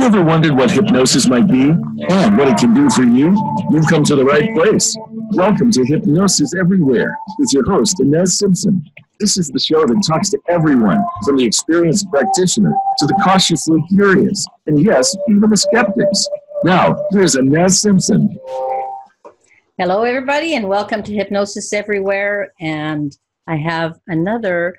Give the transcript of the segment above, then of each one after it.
ever wondered what hypnosis might be and what it can do for you? You've come to the right place. Welcome to Hypnosis-Everywhere with your host, Inez Simpson. This is the show that talks to everyone, from the experienced practitioner to the cautiously curious, and yes, even the skeptics. Now, here's Inez Simpson. Hello, everybody, and welcome to Hypnosis Everywhere. And I have another,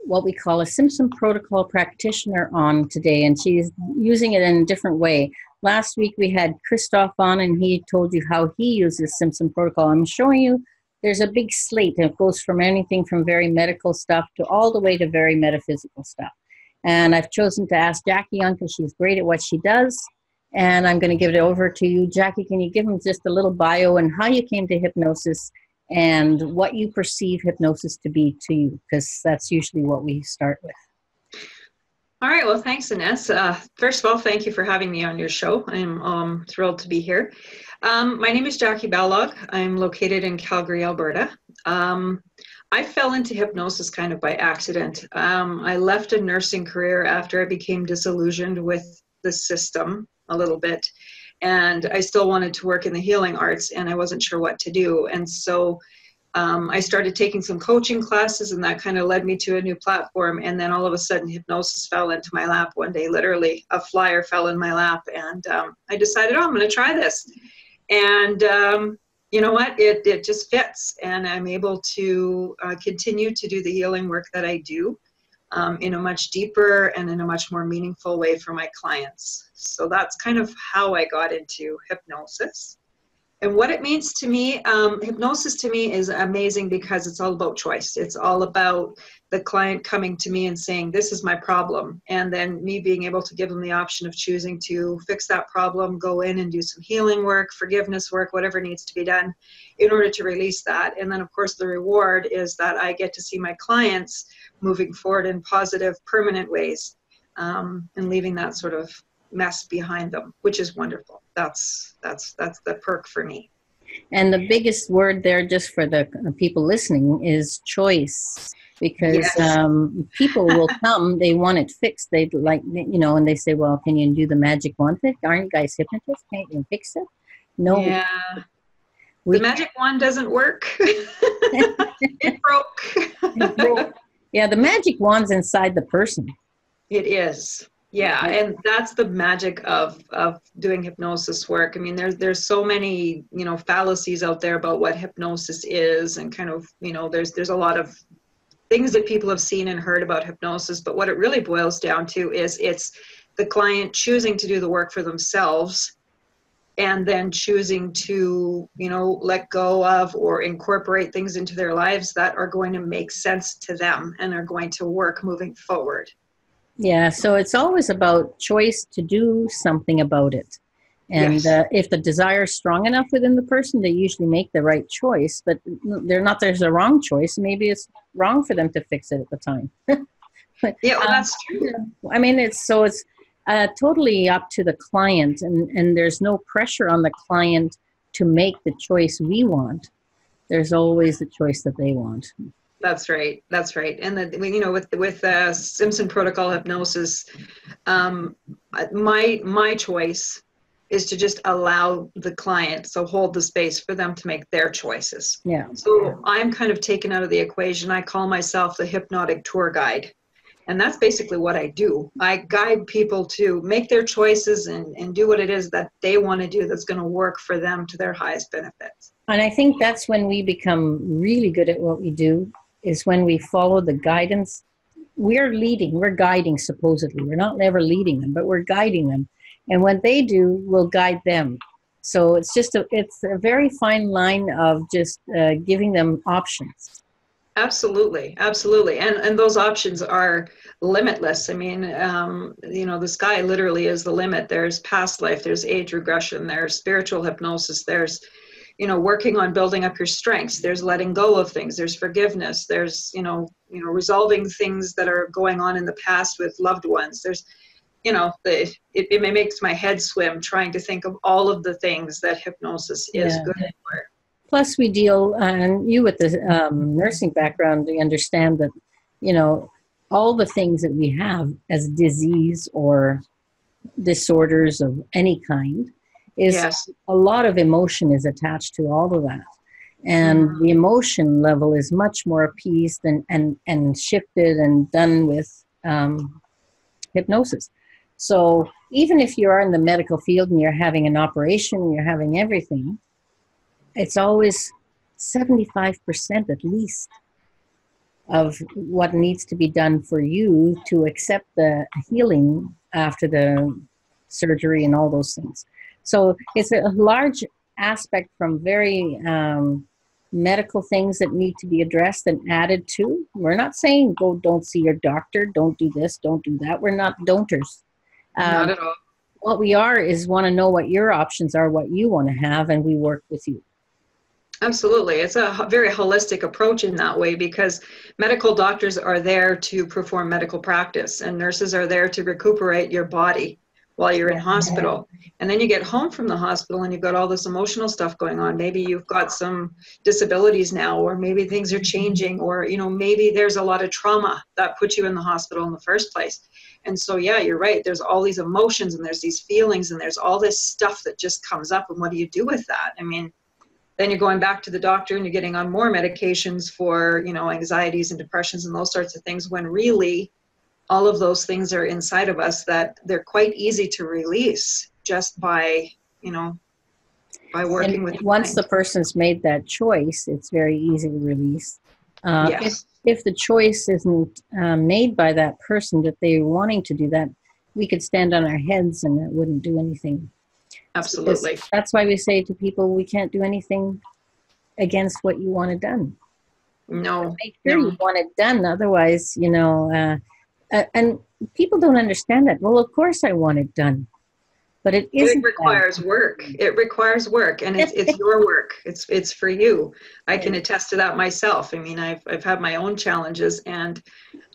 what we call a Simpson protocol practitioner on today, and she's using it in a different way. Last week we had Christoph on, and he told you how he uses Simpson protocol. I'm showing you there's a big slate, and it goes from anything from very medical stuff to all the way to very metaphysical stuff. And I've chosen to ask Jackie on because she's great at what she does. And I'm going to give it over to you. Jackie, can you give them just a little bio and how you came to hypnosis and what you perceive hypnosis to be to you? Because that's usually what we start with. All right. Well, thanks, Inez. First of all, thank you for having me on your show. I'm thrilled to be here. My name is Jackie Ballog. I'm located in Calgary, Alberta. I fell into hypnosis kind of by accident. I left a nursing career after I became disillusioned with the system a little bit, and I still wanted to work in the healing arts, and I wasn't sure what to do. And so I started taking some coaching classes, and that kind of led me to a new platform. And then all of a sudden, hypnosis fell into my lap one day. Literally, a flyer fell in my lap, and I decided, oh, I'm going to try this. And you know what? It just fits, and I'm able to continue to do the healing work that I do in a much deeper and in a much more meaningful way for my clients. So that's kind of how I got into hypnosis. And what it means to me, hypnosis to me is amazing because it's all about choice. It's all about the client coming to me and saying, this is my problem. And then me being able to give them the option of choosing to fix that problem, go in and do some healing work, forgiveness work, whatever needs to be done in order to release that. And then, of course, the reward is that I get to see my clients moving forward in positive, permanent ways and leaving that sort of mess behind them, which is wonderful. That's the perk for me. And the biggest word there, just for the people listening, is choice. Because yes. People will come, they want it fixed. They'd like, you know, and they say, well, can you do the magic wand thing? Aren't you guys hypnotists? Can't you fix it? No. Yeah. The magic wand doesn't work. It broke. Yeah, the magic wand's inside the person. It is. Yeah, and that's the magic of doing hypnosis work. I mean, there's so many, you know, fallacies out there about what hypnosis is, and kind of, you know, there's a lot of things that people have seen and heard about hypnosis, but what it really boils down to is it's the client choosing to do the work for themselves and then choosing to, you know, let go of or incorporate things into their lives that are going to make sense to them and are going to work moving forward. Yeah, so it's always about choice to do something about it. And yes. If the desire is strong enough within the person, they usually make the right choice. But there's a wrong choice. Maybe it's wrong for them to fix it at the time. But, yeah, well, that's true. I mean, it's totally up to the client. And there's no pressure on the client to make the choice we want. There's always the choice that they want. That's right. That's right. And you know, with Simpson protocol hypnosis, my choice is to just allow the client, so hold the space for them to make their choices. Yeah. So I'm kind of taken out of the equation. I call myself the hypnotic tour guide. And that's basically what I do. I guide people to make their choices and do what it is that they want to do that's going to work for them to their highest benefits. And I think that's when we become really good at what we do, is when we follow the guidance. We're guiding supposedly. We're not ever leading them, but we're guiding them. And what they do, we'll guide them. So it's a very fine line of just giving them options. Absolutely. Absolutely. And those options are limitless. I mean, you know, the sky literally is the limit. There's past life, there's age regression, there's spiritual hypnosis, there's, you know, working on building up your strengths, there's letting go of things, there's forgiveness, there's, you know, resolving things that are going on in the past with loved ones. There's, you know, it makes my head swim trying to think of all of the things that hypnosis is good for. Plus we deal, and you with the nursing background, you understand that, you know, all the things that we have as disease or disorders of any kind, is Yes. a lot of emotion is attached to all of that. And the emotion level is much more appeased and shifted and done with hypnosis. So even if you are in the medical field and you're having an operation, you're having everything, it's always 75% at least of what needs to be done for you to accept the healing after the surgery and all those things. So it's a large aspect from very medical things that need to be addressed and added to. We're not saying go don't see your doctor, don't do this, don't do that. We're not don'ters. Not at all. What we are is want to know what your options are, what you want to have, and we work with you. Absolutely. It's a very holistic approach in that way, because medical doctors are there to perform medical practice, and nurses are there to recuperate your body while you're in hospital. And then you get home from the hospital and you've got all this emotional stuff going on. Maybe you've got some disabilities now, or maybe things are changing, or, you know, maybe there's a lot of trauma that put you in the hospital in the first place. And so, yeah, you're right. There's all these emotions and there's these feelings and there's all this stuff that just comes up. And what do you do with that? I mean, then you're going back to the doctor and you're getting on more medications for, you know, anxieties and depressions and those sorts of things, when really all of those things are inside of us, that they're quite easy to release just by, you know, by working with. Once the person's made that choice, it's very easy to release. Yes. If the choice isn't made by that person that they're wanting to do that, we could stand on our heads and it wouldn't do anything. Absolutely. Because that's why we say to people, we can't do anything against what you want it done. No. Make sure you want it done. Otherwise, you know, and people don't understand that. Well, of course I want it done. But it isn't. It requires work. It requires work, and it's your work. It's for you. I can attest to that myself. I mean, I've had my own challenges, and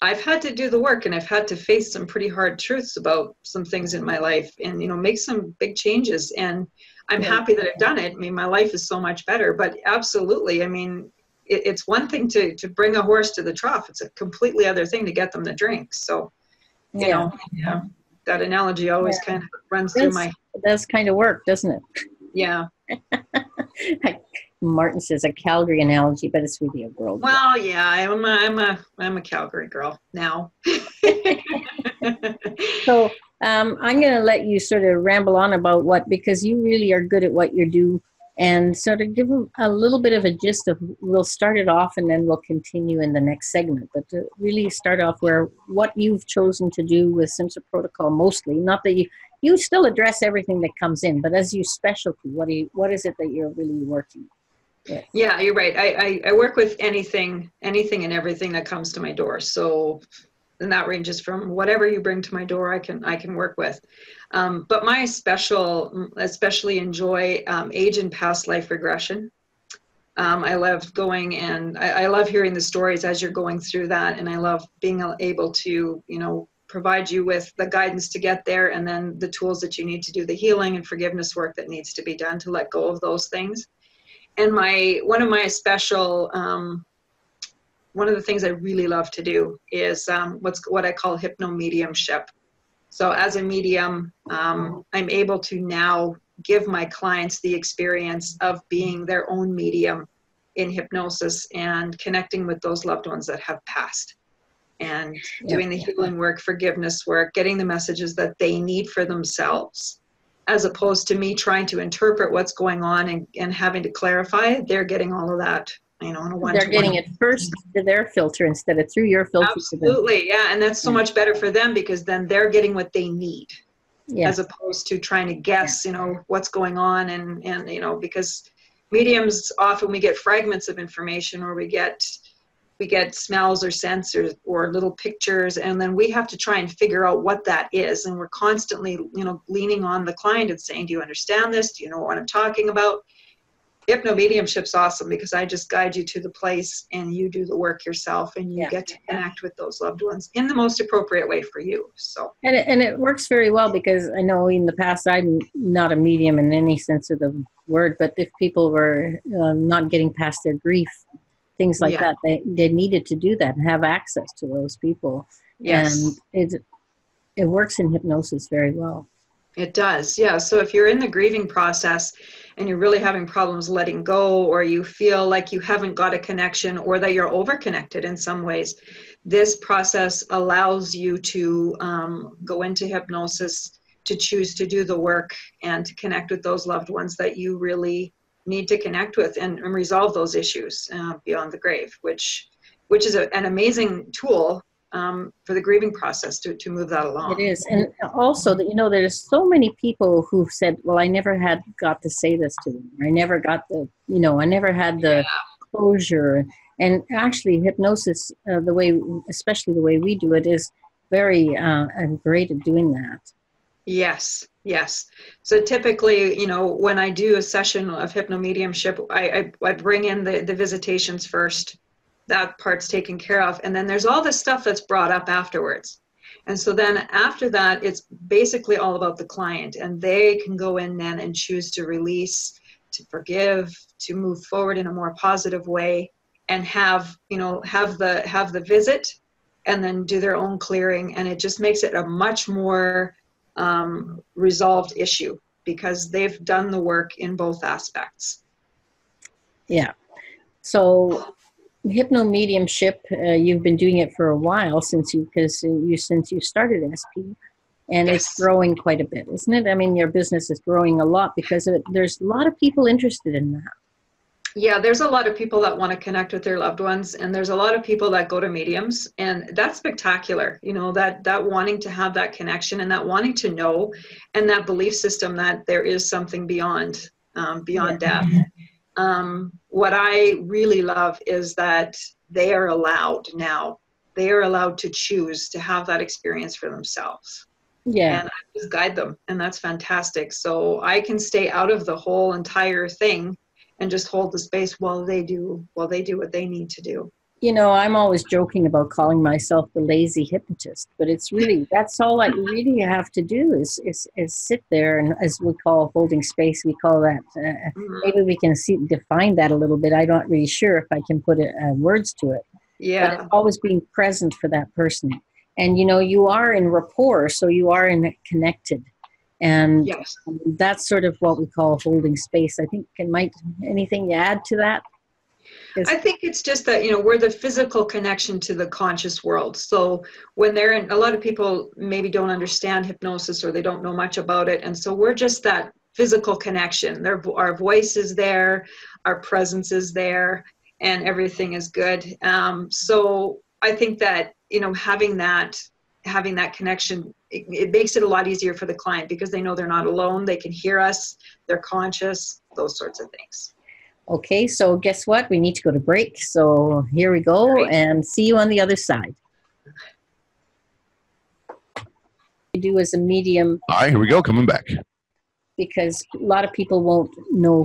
I've had to do the work, and I've had to face some pretty hard truths about some things in my life, and, you know, make some big changes. And I'm happy that I've done it. I mean, my life is so much better. But absolutely, I mean, it's one thing to bring a horse to the trough. It's a completely other thing to get them to drink. So, you know, that analogy always kind of runs through my. It does kind of work, doesn't it? Yeah. Martin says a Calgary analogy, but it's really a world. Well, yeah, I'm a Calgary girl now. So I'm going to let you sort of ramble on about because you really are good at what you do, and sort of give them a little bit of a gist of. We'll start it off and then we'll continue in the next segment. But to really start off what you've chosen to do with Simpson Protocol, mostly. Not that you still address everything that comes in, but as you specialty, what is it that you're really working with? Yeah, you're right. I work with anything and everything that comes to my door. So, and that ranges from whatever you bring to my door, I can work with. But my especially enjoy age and past life regression. I love going and I love hearing the stories as you're going through that, and I love being able to, you know, provide you with the guidance to get there, and then the tools that you need to do the healing and forgiveness work that needs to be done to let go of those things. And one of the things I really love to do is what I call Hypno Mediumship. So as a medium, I'm able to now give my clients the experience of being their own medium in hypnosis and connecting with those loved ones that have passed, and doing the healing work, forgiveness work, getting the messages that they need for themselves, as opposed to me trying to interpret what's going on and having to clarify. They're getting all of that, you know, in a one-to-one. They're getting it first to their filter instead of through your filter. Absolutely, yeah, and that's so much better for them, because then they're getting what they need, as opposed to trying to guess, you know, what's going on, and you know, because mediums often we get fragments of information, or we get smells or scents or little pictures, and then we have to try and figure out what that is, and we're constantly, you know, leaning on the client and saying, do you understand this? Do you know what I'm talking about? Hypno Mediumship's awesome, because I just guide you to the place and you do the work yourself, and you get to connect with those loved ones in the most appropriate way for you. So and it works very well, because I know in the past I'm not a medium in any sense of the word, but if people were not getting past their grief, things like that, they needed to do that and have access to those people. And it works in hypnosis very well. It does, yeah. So if you're in the grieving process and you're really having problems letting go, or you feel like you haven't got a connection, or that you're overconnected in some ways, this process allows you to go into hypnosis, to choose to do the work and to connect with those loved ones that you really need to connect with, and resolve those issues beyond the grave, which is an amazing tool for the grieving process to move that along. It is. And also, that, you know, there's so many people who've said, well, I never got to say this to them. I never got the, you know, I never had the closure. And actually hypnosis, especially the way we do it, is very great at doing that. Yes, yes. So typically, you know, when I do a session of hypno mediumship, I bring in the visitations first. That part's taken care of. And then there's all this stuff that's brought up afterwards. And so then after that, it's basically all about the client, and they can go in then and choose to release, to forgive, to move forward in a more positive way, and have the visit, and then do their own clearing. And it just makes it a much more resolved issue, because they've done the work in both aspects. Yeah. So hypno mediumship, you've been doing it for a while, since you started SP, and Yes. It's growing quite a bit, isn't it? I mean, your business is growing a lot because there's a lot of people interested in that. Yeah, there's a lot of people that want to connect with their loved ones, and there's a lot of people that go to mediums, and that's spectacular. You know, that wanting to have that connection, and that wanting to know, and that belief system that there is something beyond death. What I really love is that they are allowed now. They are allowed to choose to have that experience for themselves. Yeah. And I just guide them, and that's fantastic. So I can stay out of the whole entire thing and just hold the space while they do what they need to do. You know, I'm always joking about calling myself the lazy hypnotist, but it's really, that's all I really have to do is sit there, and as we call holding space, we call that, maybe we can define that a little bit. I'm not really sure if I can put words to it. Yeah. But it's always being present for that person. And, you know, you are in rapport, so you are connected. And yes. That's sort of what we call holding space. I think anything you add to that? I think it's just that, you know, we're the physical connection to the conscious world. So when they're in, a lot of people maybe don't understand hypnosis, or they don't know much about it. And so we're just that physical connection. Our voice is there, our presence is there, and everything is good. So I think that, you know, having that connection, it makes it a lot easier for the client, because they know they're not alone. They can hear us, they're conscious, those sorts of things. Okay, so guess what? We need to go to break. So here we go, Great. And see you on the other side. You do as a medium. All right, here we go, coming back. Because a lot of people won't know.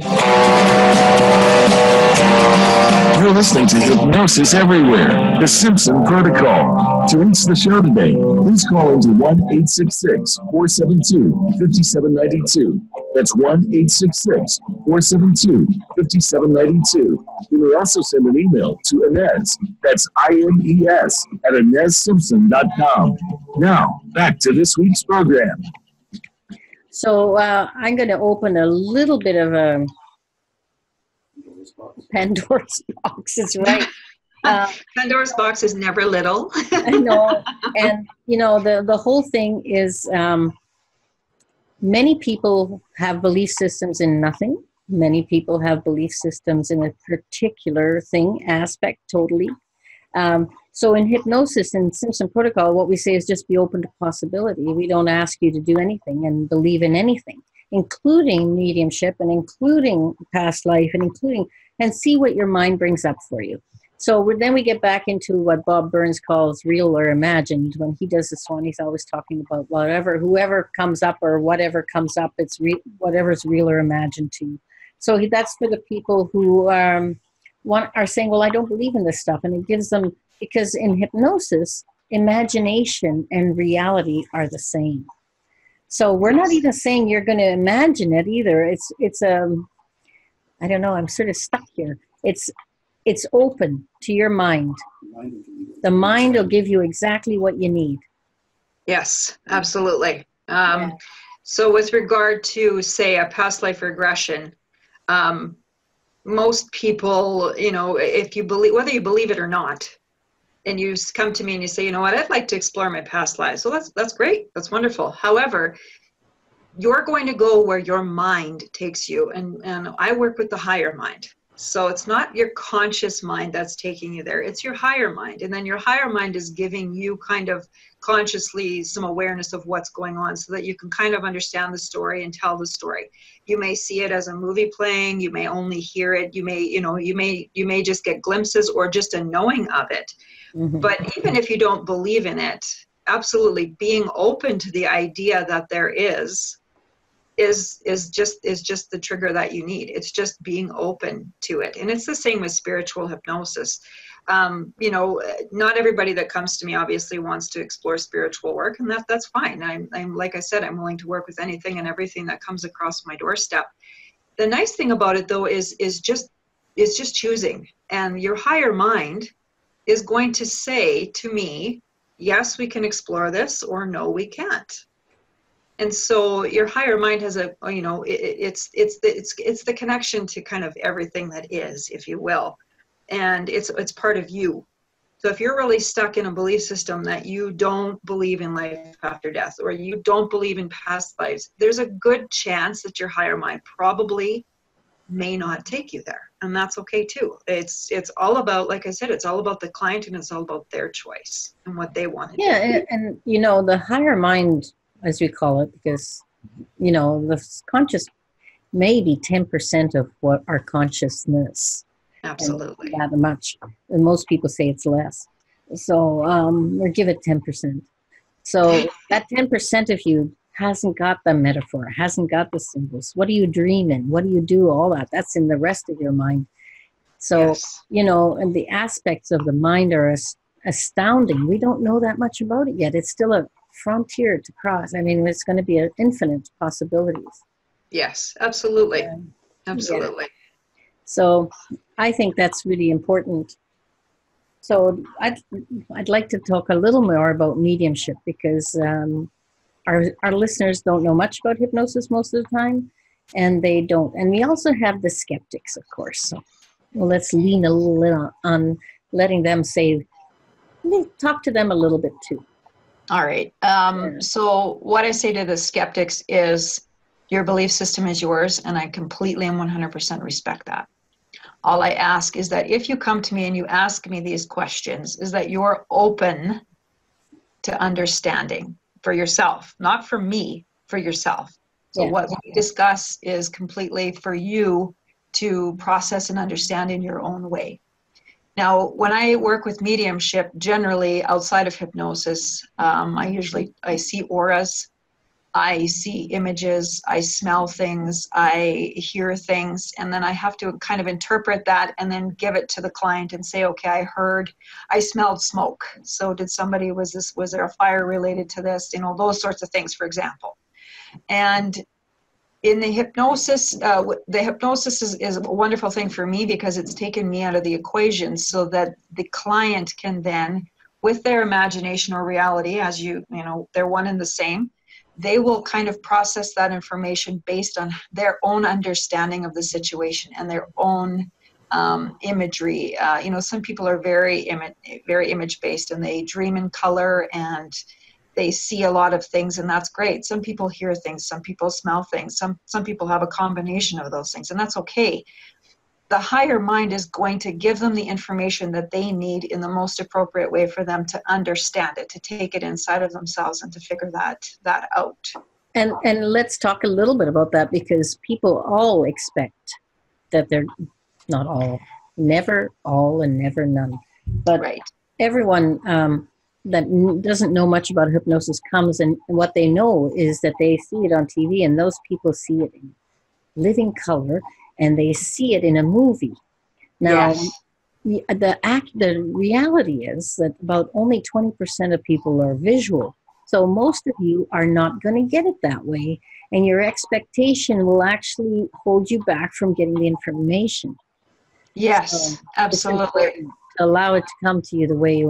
You're listening to Hypnosis-Everywhere, the Simpson Protocol. To reach the show today, please call into 1-866-472-5792. That's 1-866-472-5792. You may also send an email to Inez, that's INES, at InezSimpson.com. Now, back to this week's program. So I'm going to open a little bit of a Pandora's box. Is right. Pandora's box is never little. I know. And, you know, the whole thing is many people have belief systems in nothing. Many people have belief systems in a particular aspect, totally. So in hypnosis and Simpson protocol, what we say is just be open to possibility. We don't ask you to do anything and believe in anything, including mediumship and including past life and see what your mind brings up for you. So then we get back into what Bob Burns calls real or imagined. When he does this one, he's always talking about whoever comes up or whatever comes up, it's whatever's real or imagined to you. So that's for the people who are saying, well, I don't believe in this stuff. And it gives them, because in hypnosis, imagination and reality are the same. So we're not even saying you're going to imagine it either. It's I don't know, I'm sort of stuck here. It's open to your mind. The mind will give you exactly what you need. Yes, absolutely. So with regard to, say, a past life regression, most people, you know, if you believe, whether you believe it or not, and you come to me and you say, you know what, I'd like to explore my past lives. So that's great. That's wonderful. However, you're going to go where your mind takes you. And I work with the higher mind. So it's not your conscious mind that's taking you there. It's your higher mind. And then your higher mind is giving you kind of consciously some awareness of what's going on so that you can kind of understand the story and tell the story. You may see it as a movie playing. You may only hear it. You may, you know, you may just get glimpses or just a knowing of it. Mm-hmm. But even if you don't believe in it, absolutely being open to the idea that there is just the trigger that you need. It's just being open to it. And it's the same with spiritual hypnosis. You know, not everybody that comes to me obviously wants to explore spiritual work, and that's fine. I'm like I said, I'm willing to work with anything and everything that comes across my doorstep. The nice thing about it though is just choosing. And your higher mind is going to say to me, yes, we can explore this, or no, we can't. And so your higher mind has a, you know, it's the connection to kind of everything that is, if you will, and it's part of you. So if you're really stuck in a belief system that you don't believe in life after death, or you don't believe in past lives, there's a good chance that your higher mind probably may not take you there, and that's okay too. It's all about, like I said, it's all about the client, and it's all about their choice and what they want to do. Yeah, and you know, the higher mind, as we call it, because, you know, the conscious may be 10% of what our consciousness. Absolutely. That much. And most people say it's less. So, or give it 10%. So that 10% of you hasn't got the metaphor, hasn't got the symbols. What do you dream in? What do you do? All that. That's in the rest of your mind. So, yes. You know, and the aspects of the mind are astounding. We don't know that much about it yet. It's still a frontier to cross. I mean, it's going to be an infinite possibilities. Yes, absolutely. Absolutely. Yeah. So I think that's really important. So I'd like to talk a little more about mediumship, because our listeners don't know much about hypnosis most of the time, and they don't. And we also have the skeptics, of course. So let's lean a little on letting them talk to them a little bit too. All right. So what I say to the skeptics is, your belief system is yours, and I completely and 100% respect that. All I ask is that if you come to me and you ask me these questions, is that you're open to understanding for yourself, not for me, for yourself. So what we discuss is completely for you to process and understand in your own way. Now, when I work with mediumship, generally outside of hypnosis, I see auras, I see images, I smell things, I hear things, and then I have to kind of interpret that and then give it to the client and say, okay, I smelled smoke. So was there a fire related to this? You know, those sorts of things, for example. And in the hypnosis is a wonderful thing for me, because it's taken me out of the equation so that the client can then, with their imagination or reality, as you know, they're one and the same, they will kind of process that information based on their own understanding of the situation and their own imagery. You know, some people are very image-based, and they dream in color, and they see a lot of things, and that's great. Some people hear things, some people smell things, some people have a combination of those things, and that's okay. The higher mind is going to give them the information that they need in the most appropriate way for them to understand it, to take it inside of themselves and to figure that out. And let's talk a little bit about that, because people all expect that they're not all, never all and never none. But right. Everyone that doesn't know much about hypnosis comes, and what they know is that they see it on TV, and those people see it in living color, and they see it in a movie. Now, yes. The reality is that about only 20% of people are visual. So most of you are not going to get it that way, and your expectation will actually hold you back from getting the information. Yes, so absolutely. Allow it to come to you the way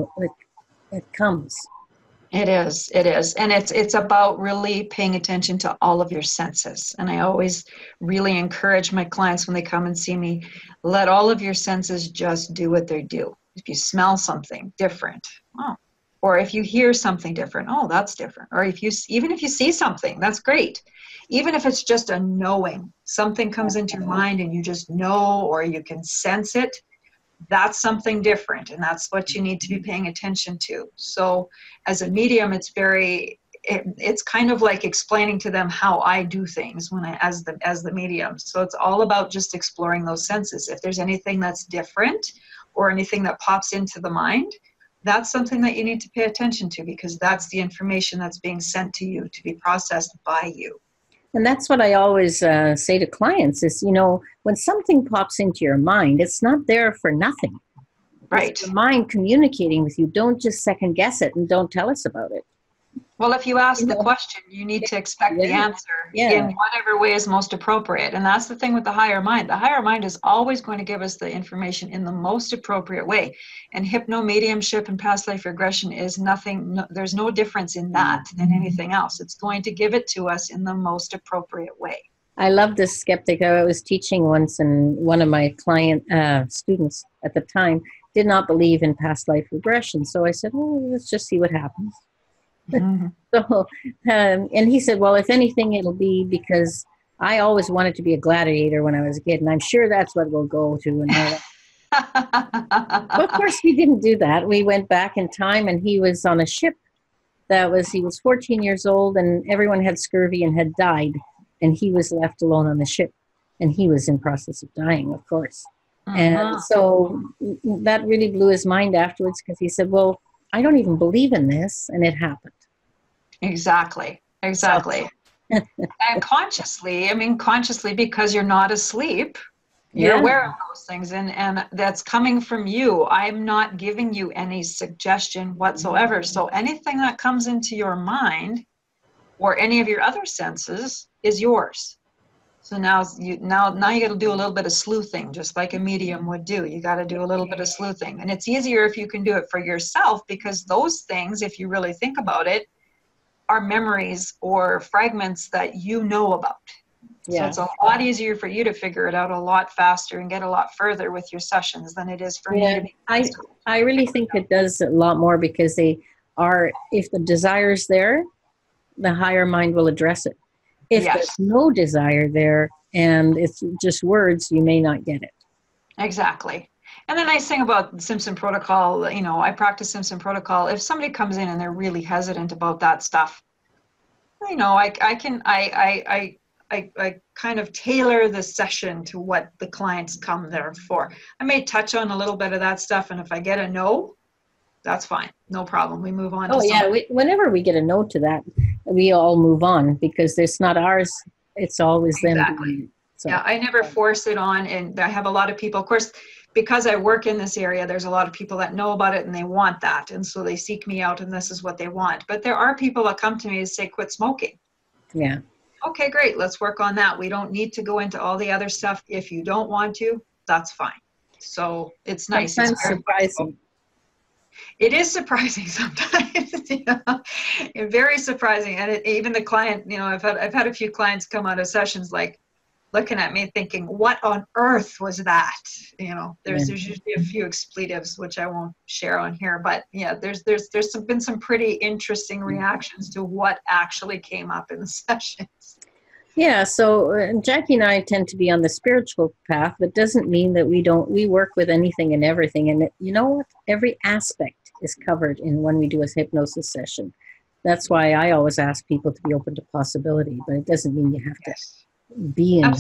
it comes. It is. And it's about really paying attention to all of your senses. And I always really encourage my clients when they come and see me, let all of your senses just do what they do. If you smell something different, oh, or if you hear something different, oh, that's different. Or even if you see something, that's great. Even if it's just a knowing, something comes into your mind and you just know, or you can sense it, that's something different, and that's what you need to be paying attention to. So as a medium, it's kind of like explaining to them how I do things as the medium. So it's all about just exploring those senses. If there's anything that's different or anything that pops into the mind, that's something that you need to pay attention to, because that's the information that's being sent to you to be processed by you. And that's what I always say to clients is, when something pops into your mind, it's not there for nothing. Right. It's your mind communicating with you. Don't just second guess it and don't tell us about it. Well, if you ask the question, you need to expect the answer in whatever way is most appropriate. And that's the thing with the higher mind. The higher mind is always going to give us the information in the most appropriate way. And hypno mediumship and past life regression is nothing, there's no difference in that than anything else. It's going to give it to us in the most appropriate way. I love this skeptic. I was teaching once, and one of my client students at the time did not believe in past life regression. So I said, well, let's just see what happens. Mm-hmm. So, and he said, well, if anything, it'll be because I always wanted to be a gladiator when I was a kid, and I'm sure that's what we'll go to. And all that. But of course, we didn't do that. We went back in time, and he was on a ship. He was 14 years old, and everyone had scurvy and had died, and he was left alone on the ship, and he was in process of dying, of course. Uh-huh. And so that really blew his mind afterwards, because he said, well, I don't even believe in this, and it happened. Exactly. And consciously, because you're not asleep, you're aware of those things, and that's coming from you. I'm not giving you any suggestion whatsoever. So anything that comes into your mind or any of your other senses is yours. So now you got to do a little bit of sleuthing, just like a medium would do. You got to do a little bit of sleuthing. And it's easier if you can do it for yourself, because those things, if you really think about it, are memories or fragments that you know about. Yeah. So it's a lot easier for you to figure it out a lot faster and get a lot further with your sessions than it is for me to be. I really think it does a lot more, because if the desire's there, the higher mind will address it. If there's no desire there and it's just words, you may not get it. Exactly. And the nice thing about Simpson protocol, I practice Simpson protocol. If somebody comes in and they're really hesitant about that stuff, I kind of tailor the session to what the clients come there for. I may touch on a little bit of that stuff, and if I get a no, that's fine. No problem. We move on. Whenever we get a no to that, we all move on, because it's not ours. It's always them. Exactly. So. Yeah, I never force it on. And I have a lot of people, of course, because I work in this area, there's a lot of people that know about it and they want that. And so they seek me out, and this is what they want. But there are people that come to me and say, quit smoking. Yeah. Okay, great. Let's work on that. We don't need to go into all the other stuff. If you don't want to, that's fine. So it's nice. Sometimes surprising. It is surprising sometimes, very surprising. And even the client, I've had a few clients come out of sessions like looking at me thinking, what on earth was that? There's usually a few expletives, which I won't share on here, but yeah, there's been some pretty interesting reactions to what actually came up in the sessions. Yeah, so Jacquie and I tend to be on the spiritual path, but doesn't mean that we work with anything and everything. And you know what? Every aspect is covered when we do a hypnosis session. That's why I always ask people to be open to possibility, but it doesn't mean you have to be in.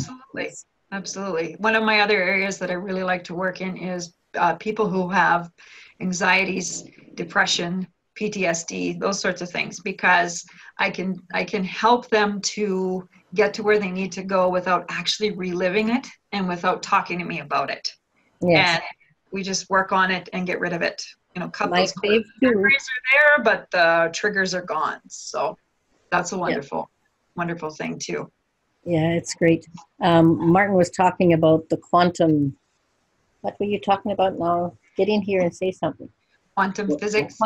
Absolutely. One of my other areas that I really like to work in is people who have anxieties, depression, PTSD, those sorts of things, because I can help them to get to where they need to go without actually reliving it and without talking to me about it. Yes. And we just work on it and get rid of it. Memories are there, but the triggers are gone. So that's a wonderful thing too. Yeah, it's great. Martin was talking about the quantum. What were you talking about now? Get in here and say something. Quantum physics.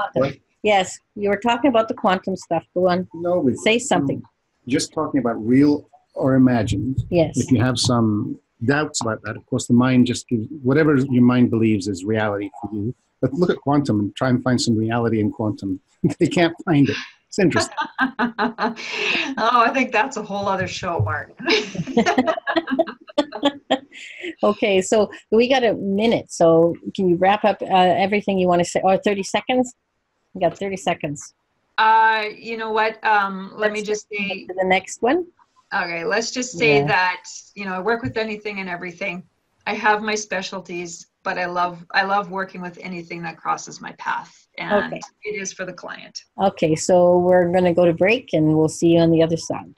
Yes, you were talking about the quantum stuff. Go on. No, Say something. Just talking about real or imagined. Yes. If you have some doubts about that, of course, the mind just gives whatever your mind believes is reality for you. But look at quantum and try and find some reality in quantum. They can't find it. It's interesting. I think that's a whole other show, Mark. Okay, so we got a minute. So can you wrap up everything you want to say? Or 30 seconds? We got 30 seconds. You know what? Let me just say to the next one. Okay, let's just say that, I work with anything and everything. I have my specialties, but I love working with anything that crosses my path, and it is for the client. Okay, so we're going to go to break, and we'll see you on the other side.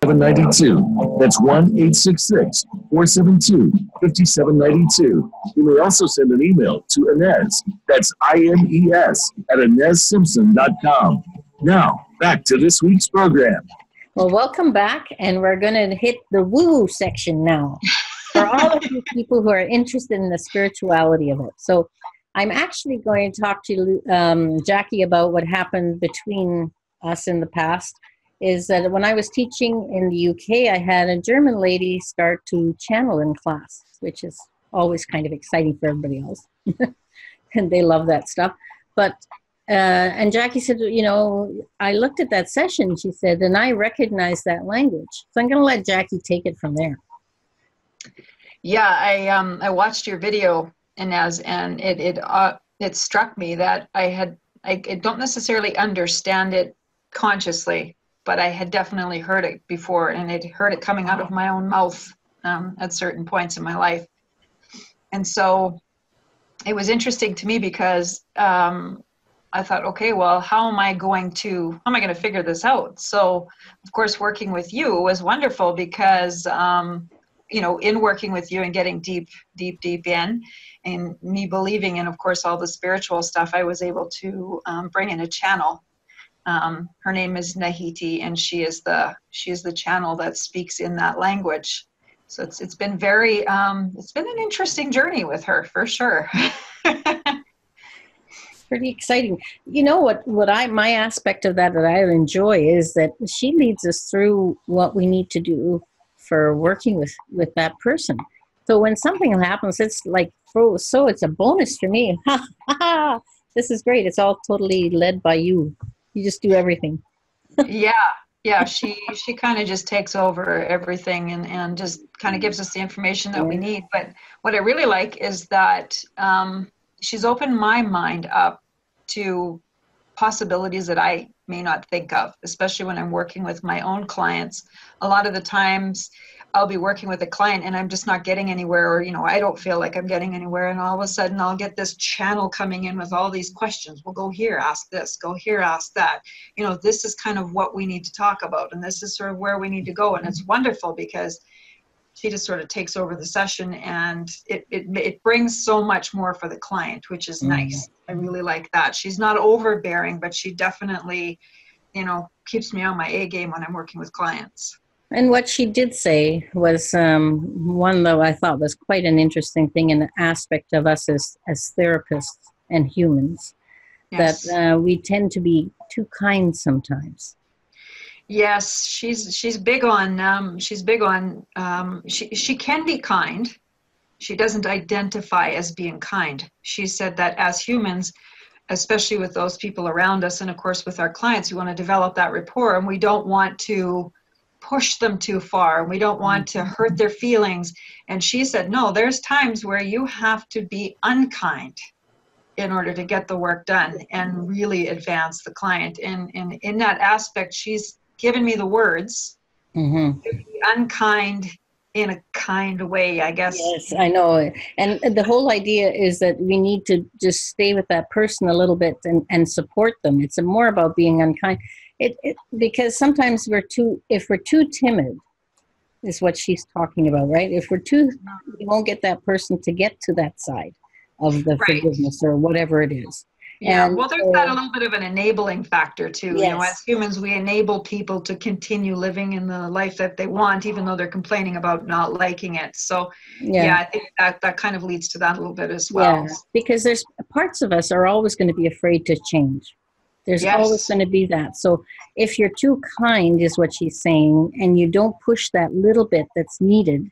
5792. That's 1-866-472-5792. You may also send an email to Inez. That's INES at InezSimpson.com. Now, back to this week's program. Well, welcome back, and we're going to hit the woo section now for all of you people who are interested in the spirituality of it. So I'm actually going to talk to Jackie about what happened between us in the past. Is that when I was teaching in the UK, I had a German lady start to channel in class, which is always kind of exciting for everybody else. And they love that stuff. But and Jackie said, I looked at that session, she said, and I recognized that language. So I'm going to let Jackie take it from there. Yeah, I watched your video, Inez, and it struck me that I don't necessarily understand it consciously, but I had definitely heard it before, and I'd heard it coming out of my own mouth at certain points in my life. And so it was interesting to me because I thought, okay, well, how am I going to figure this out? So, of course, working with you was wonderful because, in working with you and getting deep in, and me believing in, of course, all the spiritual stuff, I was able to bring in a channel. Her name is Nahiti, and she is the channel that speaks in that language. So it's been it's been an interesting journey with her for sure. Pretty exciting. You know what my aspect of that I enjoy is that she leads us through what we need to do for working with that person. So when something happens, it's like, so it's a bonus for me. This is great. It's all totally led by you. You just do everything. Yeah. She kind of just takes over everything and just kind of gives us the information that we need. But what I really like is that she's opened my mind up to possibilities that I may not think of, especially when I'm working with my own clients. A lot of the times I'll be working with a client and I'm just not getting anywhere, or, I don't feel like I'm getting anywhere. And all of a sudden I'll get this channel coming in with all these questions. Well, go here, ask this, go here, ask that. This is kind of what we need to talk about. And this is sort of where we need to go. And it's wonderful because she just sort of takes over the session, and it brings so much more for the client, which is nice. I really like that. She's not overbearing, but she definitely, keeps me on my A game when I'm working with clients. And what she did say was one, though, I thought was quite an interesting thing, an aspect of us as therapists and humans, that we tend to be too kind sometimes. Yes, she's big on she can be kind. She doesn't identify as being kind. She said that as humans, especially with those people around us, and of course with our clients, we want to develop that rapport, and we don't want to push them too far. We don't want to hurt their feelings. And she said, no, there's times where you have to be unkind in order to get the work done and really advance the client. And in that aspect, she's given me the words to be unkind in a kind way, I guess. Yes, I know. And the whole idea is that we need to just stay with that person a little bit and support them. It's more about being unkind. Because sometimes if we're too timid, is what she's talking about, right? If we won't get that person to get to that side of the forgiveness or whatever it is. Yeah, And well, there's that a little bit of an enabling factor too. You know, Yes. as humans, we enable people to continue living in the life that they want, even though they're complaining about not liking it. So, yeah, I think that kind of leads to that a little bit as well. Yeah, because there's parts of us are always going to be afraid to change. There's always going to be that. So if you're too kind, is what she's saying, and you don't push that little bit that's needed,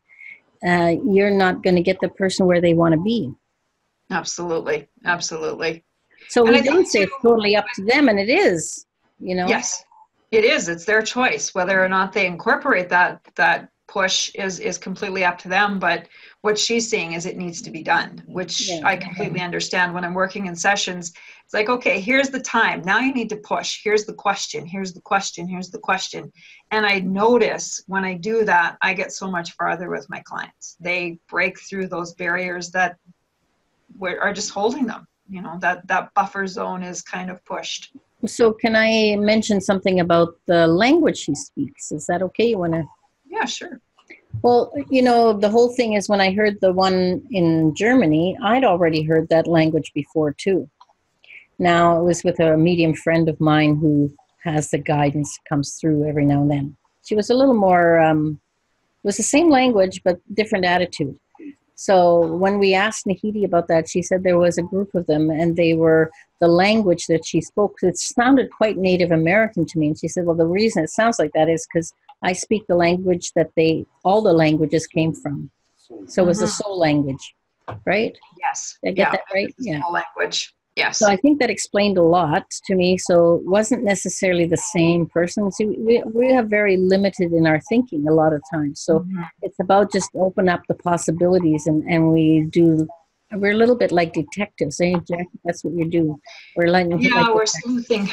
you're not going to get the person where they want to be. Absolutely, absolutely. So And we I think don't say it's totally up to them, and it is, you know. Yes, it is. It's their choice. Whether or not they incorporate that push is completely up to them. But what she's saying is it needs to be done, which I completely understand. When I'm working in sessions, it's like, okay, here's the time. Now you need to push. Here's the question. Here's the question. Here's the question. And I notice when I do that, I get so much farther with my clients. They break through those barriers that are just holding them. You know, that buffer zone is kind of pushed. So can I mention something about the language she speaks? Is that okay? You want to? Yeah, sure. Well, you know, the whole thing is when I heard the one in Germany, I'd already heard that language before too. Now, it was with a medium friend of mine who has the guidance, comes through every now and then. She was a little more, it was the same language, but different attitude. So when we asked Nahidi about that, she said there was a group of them, and they were the language that she spoke. It sounded quite Native American to me. And she said, well, the reason it sounds like that is because I speak the language that all the languages came from. So it was the soul language, right? Yes. Did I get that right? Yeah. Soul language. Yes. So I think that explained a lot to me. So it wasn't necessarily the same person. See, we have very limited in our thinking a lot of times. So it's about just open up the possibilities, and we're a little bit like detectives. Eh, Jackie? That's what you do. We're sleuthing.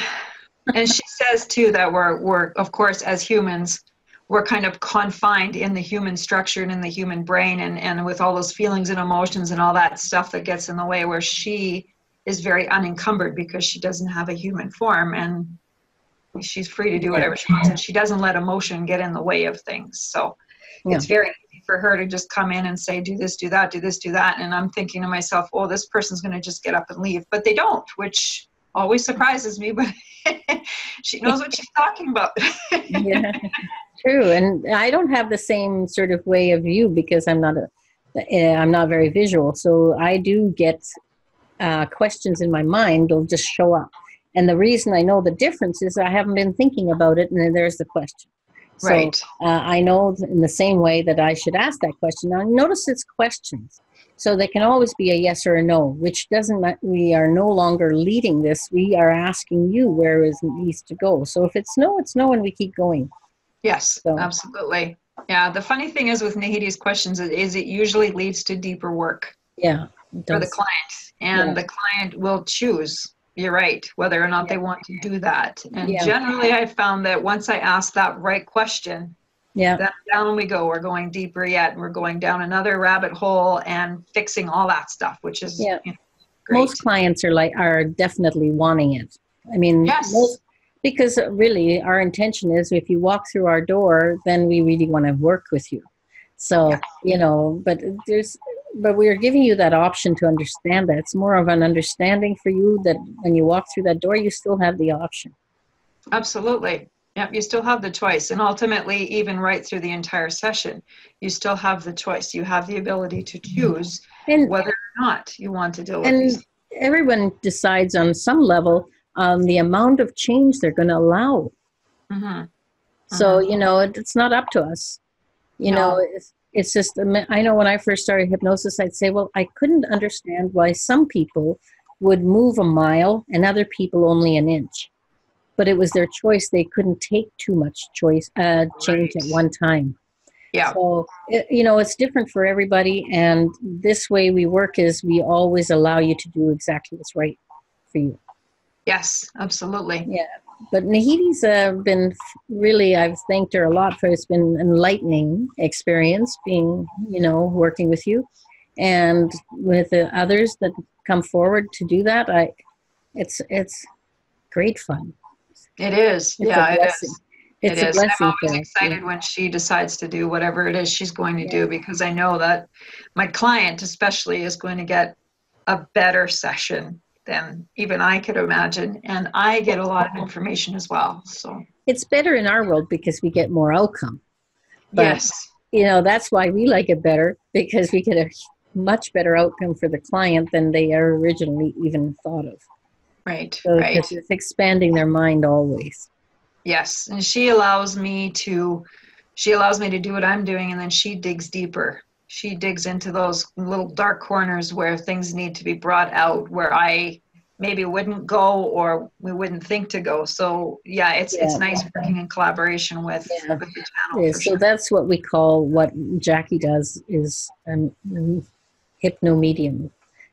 And she says too that we're of course, as humans, we're kind of confined in the human structure and in the human brain, and with all those feelings and emotions and all that stuff that gets in the way, where she is very unencumbered because she doesn't have a human form, and she's free to do whatever she wants, and she doesn't let emotion get in the way of things. So it's very easy for her to just come in and say, do this, do that, do this, do that. And I'm thinking to myself, oh, this person's going to just get up and leave. But they don't, which always surprises me, but she knows what she's talking about. Yeah, true. And I don't have the same sort of way of view because I'm not very visual. So I do get questions in my mind will just show up. And the reason I know the difference is I haven't been thinking about it, and then there's the question. So right. I know in the same way that I should ask that question. Now, notice it's questions. So they can always be a yes or a no, which doesn't mean we are no longer leading this. We are asking you where it needs to go. So if it's no, and we keep going. Yes, absolutely. Yeah, the funny thing is with Nahidi's questions is it usually leads to deeper work. Yeah. For the client, and the client will choose, you're right, whether or not they want to do that. And generally I found that once I ask that right question, then down we go. We're going deeper yet, and we're going down another rabbit hole and fixing all that stuff, which is great. Most clients are definitely wanting it. I mean, because really our intention is if you walk through our door, then we really want to work with you. So, you know, but we're giving you that option to understand that. It's more of an understanding for you that when you walk through that door, you still have the option. Absolutely. Yep, you still have the choice. And ultimately, even right through the entire session, you still have the choice. You have the ability to choose whether or not you want to deal with these. And everyone decides on some level the amount of change they're going to allow. So, you know, it's not up to us. You know, it's just, I know when I first started hypnosis, I'd say, well, I couldn't understand why some people would move a mile and other people only an inch. But it was their choice. They couldn't take too much change at one time. Yeah. So, you know, it's different for everybody. And this way we work is we always allow you to do exactly what's right for you. Yes, absolutely. Yeah. But Nahidi's been really, I've thanked her a lot for it's been an enlightening experience being, you know, working with you. And with the others that come forward to do that, it's great fun. It is. It is. It's a blessing. I'm always excited when she decides to do whatever it is she's going to do, because I know that my client especially is going to get a better session than even I could imagine. And I get a lot of information as well. So it's better in our world because we get more outcome. But, yes. That's why we like it better, because we get a much better outcome for the client than they are originally even thought of. Right, So right. It's expanding their mind always. Yes, and she allows me to do what I'm doing, and then she digs deeper. She digs into those little dark corners where things need to be brought out, where I maybe wouldn't go or we wouldn't think to go. So yeah, it's nice working in collaboration with the channel. Yeah, so that's what we call, what Jackie does is hypno medium.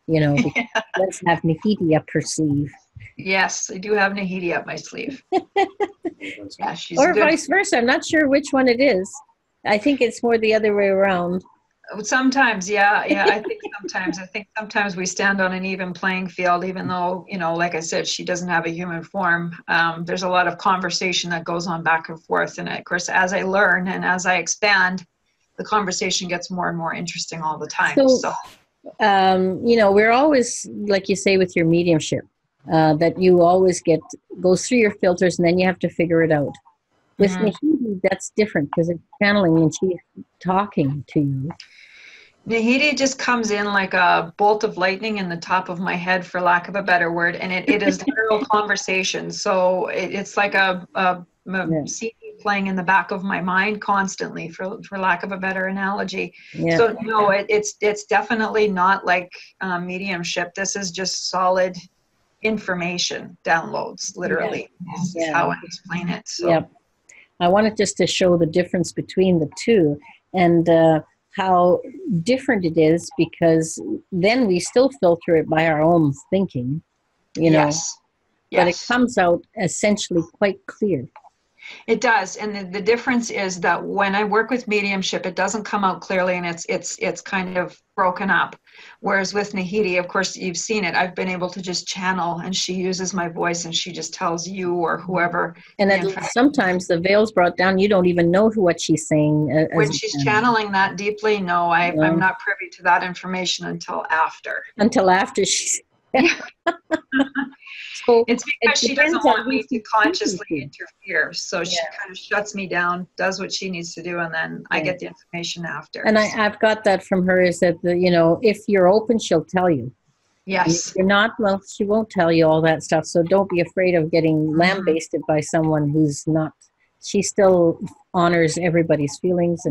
Let's have Nahidia perceive. Yes, I do have Nahidi up my sleeve. Yeah, she's or good. Vice versa. I'm not sure which one it is. I think it's more the other way around. Sometimes, yeah. I think sometimes we stand on an even playing field, even though, like I said, she doesn't have a human form. There's a lot of conversation that goes on back and forth. And of course, as I learn and as I expand, the conversation gets more and more interesting all the time. So we're always, like you say, with your mediumship, that you always goes through your filters and then you have to figure it out. With Nahidi, that's different because it's channeling and she's talking to you. Nahidi just comes in like a bolt of lightning in the top of my head, for lack of a better word, and it is literal conversation. So it's like a CD playing in the back of my mind constantly, for lack of a better analogy. Yeah. So no, it's definitely not like mediumship. This is just solid information downloads, literally. This is how I explain it. So. Yep. I wanted just to show the difference between the two and how different it is, because then we still filter it by our own thinking, Yes. But it comes out essentially quite clear. It does, and the difference is that when I work with mediumship, it doesn't come out clearly, and it's kind of broken up. Whereas with Nahidi, of course, you've seen it. I've been able to just channel, and she uses my voice, and she just tells you or whoever. And then sometimes the veil's brought down. You don't even know what she's saying. When she's channeling that deeply, no, I'm not privy to that information until after. Until after she's. So it's because she doesn't want me to consciously interfere. So she kind of shuts me down, does what she needs to do, and then I get the information after. And I've got that from her, is that, if you're open, she'll tell you. Yes. If you're not, well, she won't tell you all that stuff. So don't be afraid of getting lambasted by someone who's not. She still honors everybody's feelings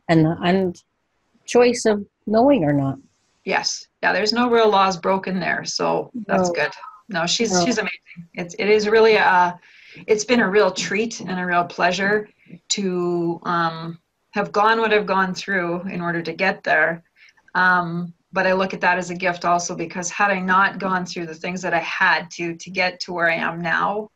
and choice of knowing or not. Yes. Yeah, there's no real laws broken there. So that's good. No, she's amazing. It is really it's been a real treat and a real pleasure to have gone what I've gone through in order to get there. But I look at that as a gift also, because had I not gone through the things that I had to get to where I am now,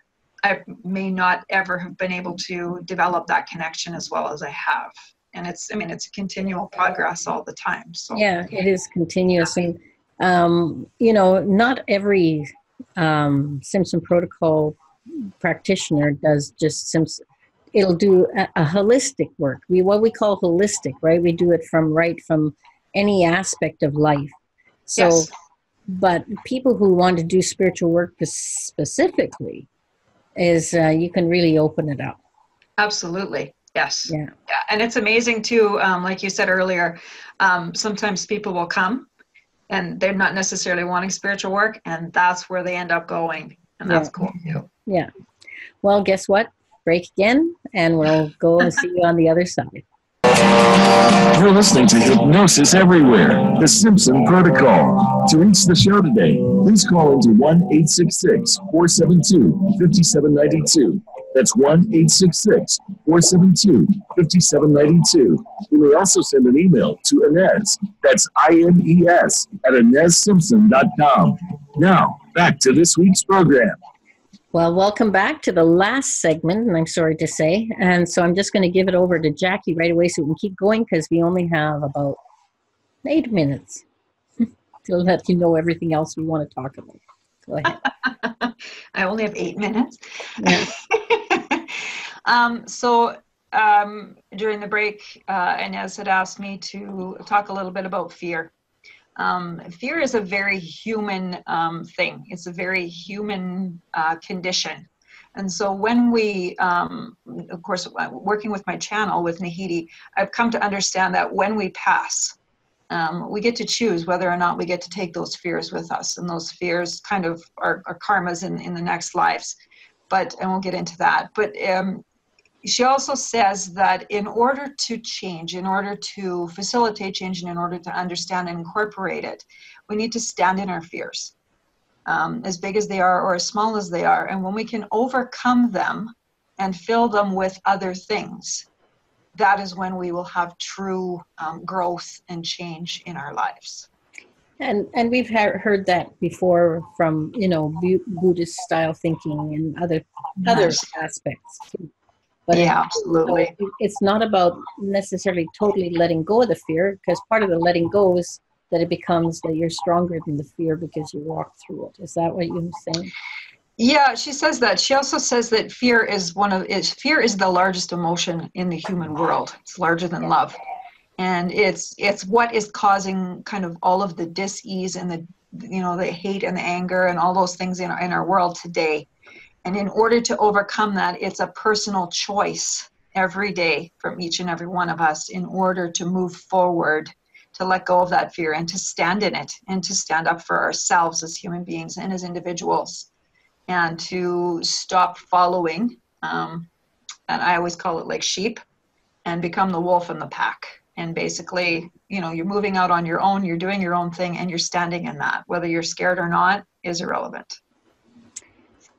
I may not ever have been able to develop that connection as well as I have. And it's a continual progress all the time. So yeah, it is continuous. And not every Simpson protocol practitioner does just Simpson. It'll do a holistic work. What we call holistic, right? We do it from any aspect of life. So, but people who want to do spiritual work specifically, is you can really open it up. Absolutely. Yes. Yeah. And it's amazing too. Like you said earlier, sometimes people will come and they're not necessarily wanting spiritual work, and that's where they end up going. And that's cool too. Yeah. Well, guess what? Break again, and we'll go and see you on the other side. You're listening to Hypnosis Everywhere, the Simpson Protocol. To reach the show today, please call into 1-866-472-5792. That's 1-866-472-5792. You may also send an email to Inez, that's INES, at InezSimpson.com. Now, back to this week's program. Well, welcome back to the last segment, and I'm sorry to say. And so I'm just going to give it over to Jackie right away so we can keep going, because we only have about 8 minutes to let you know everything else we want to talk about. Go ahead. I only have 8 minutes. Yeah. During the break, Inez had asked me to talk a little bit about fear. Fear is a very human thing. It's a very human condition. And so when we, of course, working with my channel with Nahidi, I've come to understand that when we pass, we get to choose whether or not we get to take those fears with us. And those fears kind of are karmas in the next lives. But I won't get into that. But she also says that in order to change, in order to facilitate change, and in order to understand and incorporate it, we need to stand in our fears, as big as they are or as small as they are. And when we can overcome them and fill them with other things, that is when we will have true growth and change in our lives. And we've heard that before from, you know, Buddhist style thinking and other aspects too. But yeah, absolutely. It's not about necessarily totally letting go of the fear, because part of the letting go is that it becomes that you're stronger than the fear because you walk through it. Is that what you're saying? Yeah, she says that. She also says that fear is the largest emotion in the human world. It's larger than love. And it's what is causing kind of all of the dis-ease and the hate and the anger and all those things in our world today. And in order to overcome that, it's a personal choice every day from each and every one of us in order to move forward, to let go of that fear and to stand in it and to stand up for ourselves as human beings and as individuals, and to stop following, and I always call it like sheep, and become the wolf in the pack. And basically, you know, you're moving out on your own, you're doing your own thing, and you're standing in that. Whether you're scared or not is irrelevant.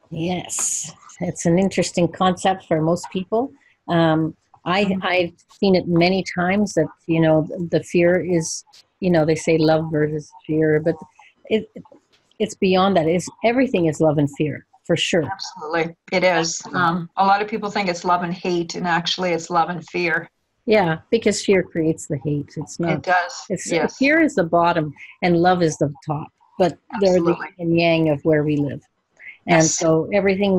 Yes, it's an interesting concept for most people. I've seen it many times that, you know, the fear is, you know, they say love versus fear, but it's beyond that. Everything is love and fear, for sure. Absolutely, it is. A lot of people think it's love and hate, and actually it's love and fear. Yeah, because fear creates the hate. It's not. It does. Yes. Fear is the bottom, and love is the top. But they're the yin and yang of where we live. And so everything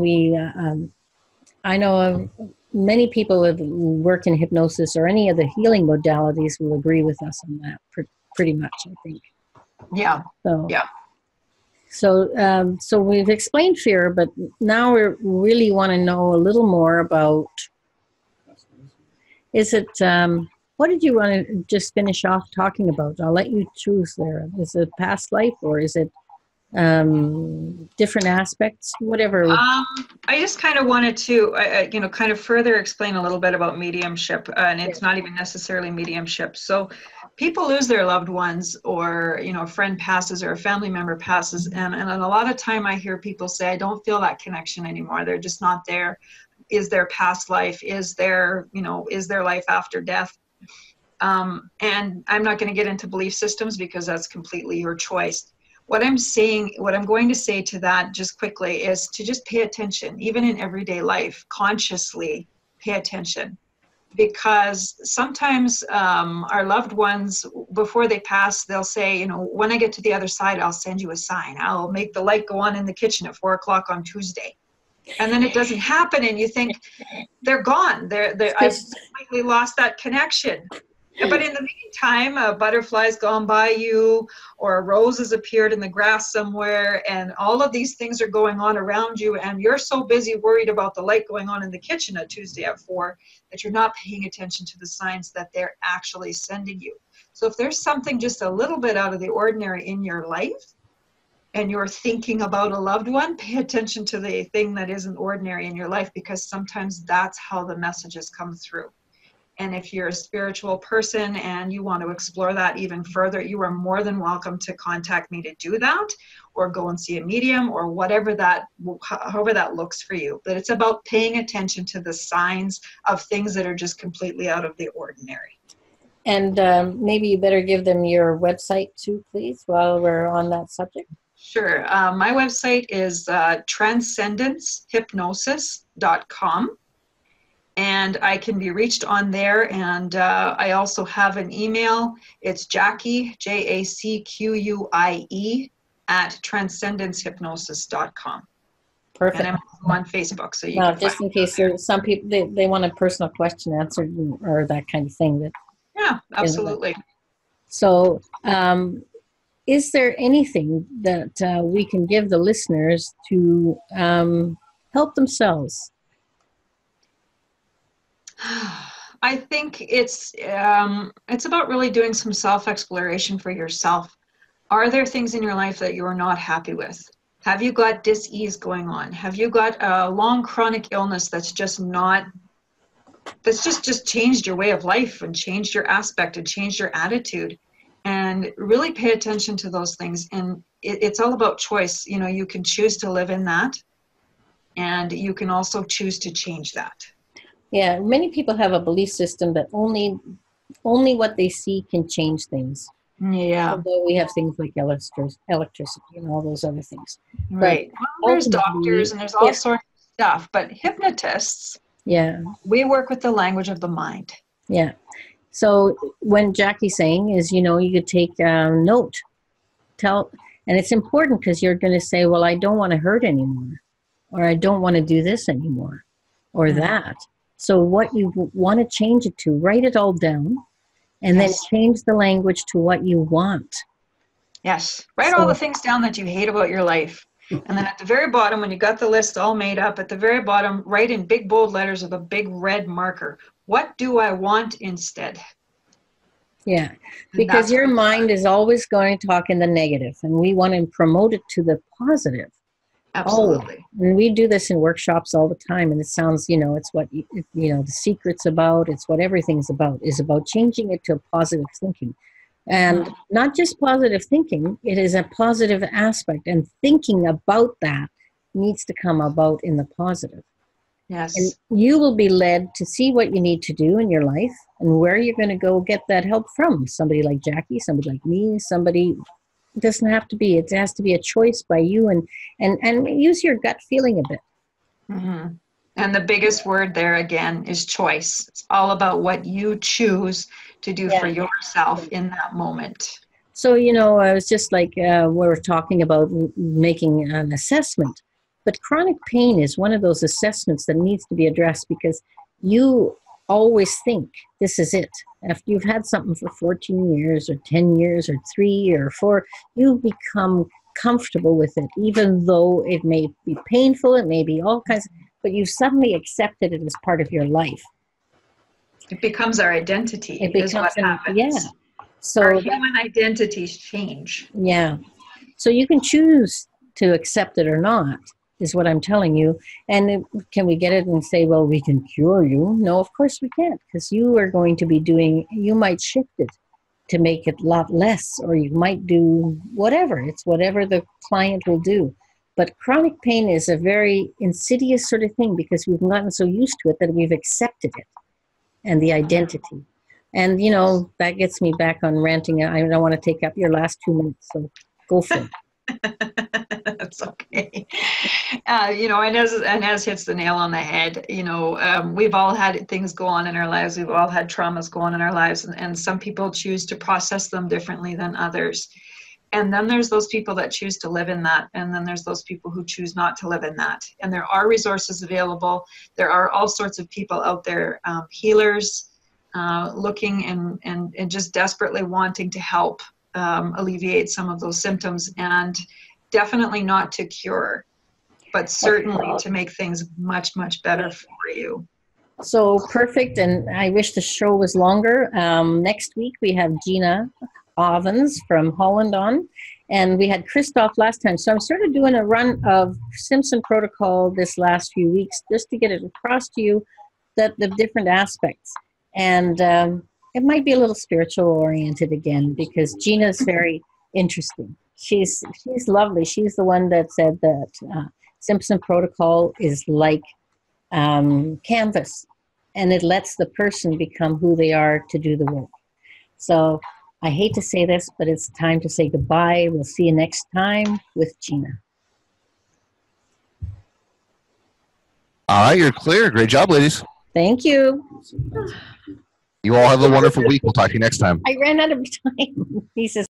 I know of many people that work in hypnosis or any of the healing modalities will agree with us on that pretty much, I think. Yeah. So, yeah. So we've explained fear, but now we really want to know a little more about, what did you want to just finish off talking about? I'll let you choose there. Is it past life, or is it different aspects, whatever? I just kind of wanted to, kind of further explain a little bit about mediumship, and it's not even necessarily mediumship. So people lose their loved ones, or, you know, a friend passes or a family member passes, and a lot of time I hear people say, I don't feel that connection anymore. They're just not there. Is there past life? Is there life after death? And I'm not going to get into belief systems because that's completely your choice. What I'm going to say to that just quickly is to just pay attention, even in everyday life, consciously pay attention. Because sometimes our loved ones, before they pass, they'll say, you know, when I get to the other side, I'll send you a sign. I'll make the light go on in the kitchen at 4 o'clock on Tuesday. And then it doesn't happen, and you think they're gone. I've completely lost that connection. But in the meantime, a butterfly's gone by you, or a rose has appeared in the grass somewhere, and all of these things are going on around you, and you're so busy worried about the light going on in the kitchen at Tuesday at 4 that you're not paying attention to the signs that they're actually sending you. So if there's something just a little bit out of the ordinary in your life, and you're thinking about a loved one, pay attention to the thing that isn't ordinary in your life, because sometimes that's how the messages come through. And if you're a spiritual person and you want to explore that even further, you are more than welcome to contact me to do that, or go and see a medium, or however that looks for you. But it's about paying attention to the signs of things that are just completely out of the ordinary. And maybe you better give them your website too, please, while we're on that subject. Sure. My website is transcendencehypnosis.com. And I can be reached on there. And I also have an email. It's Jacquie, JACQUIE, at transcendencehypnosis.com. Perfect. And I'm on Facebook. So you now, can just in case there's some people, they want a personal question answered or that kind of thing. Yeah, absolutely. So is there anything that we can give the listeners to help themselves? I think it's about really doing some self-exploration for yourself. Are there things in your life that you are not happy with? Have you got dis-ease going on? Have you got a long chronic illness that's just changed your way of life and changed your aspect and changed your attitude? And really pay attention to those things. And it's all about choice. You know, you can choose to live in that, and you can also choose to change that. Yeah, many people have a belief system that only what they see can change things. Yeah. Although we have things like electricity and all those other things. Right. Well, there's doctors and there's all sorts of stuff, but hypnotists, we work with the language of the mind. Yeah. So when Jackie's saying is, you know, you could take a note, and it's important because you're going to say, well, I don't want to hurt anymore, or I don't want to do this anymore, or that. So what you want to change it to, write it all down, and then change the language to what you want. Yes. Write all the things down that you hate about your life. And then at the very bottom, when you got the list all made up, at the very bottom, write in big bold letters with a big red marker, what do I want instead? Yeah, because your mind is always going to talk in the negative, and we want to promote it to the positive. Absolutely. Oh, and we do this in workshops all the time, and it sounds, you know, it's what, you know, the secret's about, it's what everything's about, is about changing it to positive thinking. And not just positive thinking, it is a positive aspect, and thinking about that needs to come about in the positive. Yes. And you will be led to see what you need to do in your life and where you're going to go get that help from. Somebody like Jackie, somebody like me, somebody. It doesn't have to be. It has to be a choice by you, and use your gut feeling a bit. Mm-hmm. And the biggest word there again is choice. It's all about what you choose to do for yourself in that moment. So, you know, I was just like, we're talking about making an assessment, but chronic pain is one of those assessments that needs to be addressed, because you always think this is it. After you've had something for 14 years or 10 years or 3 or 4, you become comfortable with it, even though it may be painful, it may be all kinds, but you suddenly accepted it as part of your life. It becomes our identity. It becomes what happens. Yeah. So our human identities change. Yeah. So you can choose to accept it or not, is what I'm telling you. And can we get it and say, well, we can cure you? No, of course we can't, because you are going to be you might shift it to make it a lot less, or you might do whatever. It's whatever the client will do. But chronic pain is a very insidious sort of thing, because we've gotten so used to it that we've accepted it and the identity. And, you know, that gets me back on ranting. I don't want to take up your last 2 minutes, so go for it. That's okay. You know, Inez hits the nail on the head. You know, we've all had things go on in our lives. We've all had traumas go on in our lives, and some people choose to process them differently than others. And then there's those people that choose to live in that, and then there's those people who choose not to live in that. And there are resources available. There are all sorts of people out there, healers, looking and just desperately wanting to help alleviate some of those symptoms, and definitely not to cure, but certainly to make things much, much better for you. So perfect. And I wish the show was longer. Next week we have Gina Ovens from Holland on, and we had Christoph last time. So I'm sort of doing a run of Simpson protocol this last few weeks, just to get it across to you, that the different aspects. And it might be a little spiritual oriented again, because Gina's very interesting. She's lovely. She's the one that said that Simpson protocol is like canvas, and it lets the person become who they are to do the work. So I hate to say this, but it's time to say goodbye. We'll see you next time with Gina. All right, you're clear. Great job, ladies. Thank you. You all have a wonderful week. We'll talk to you next time. I ran out of time. He says,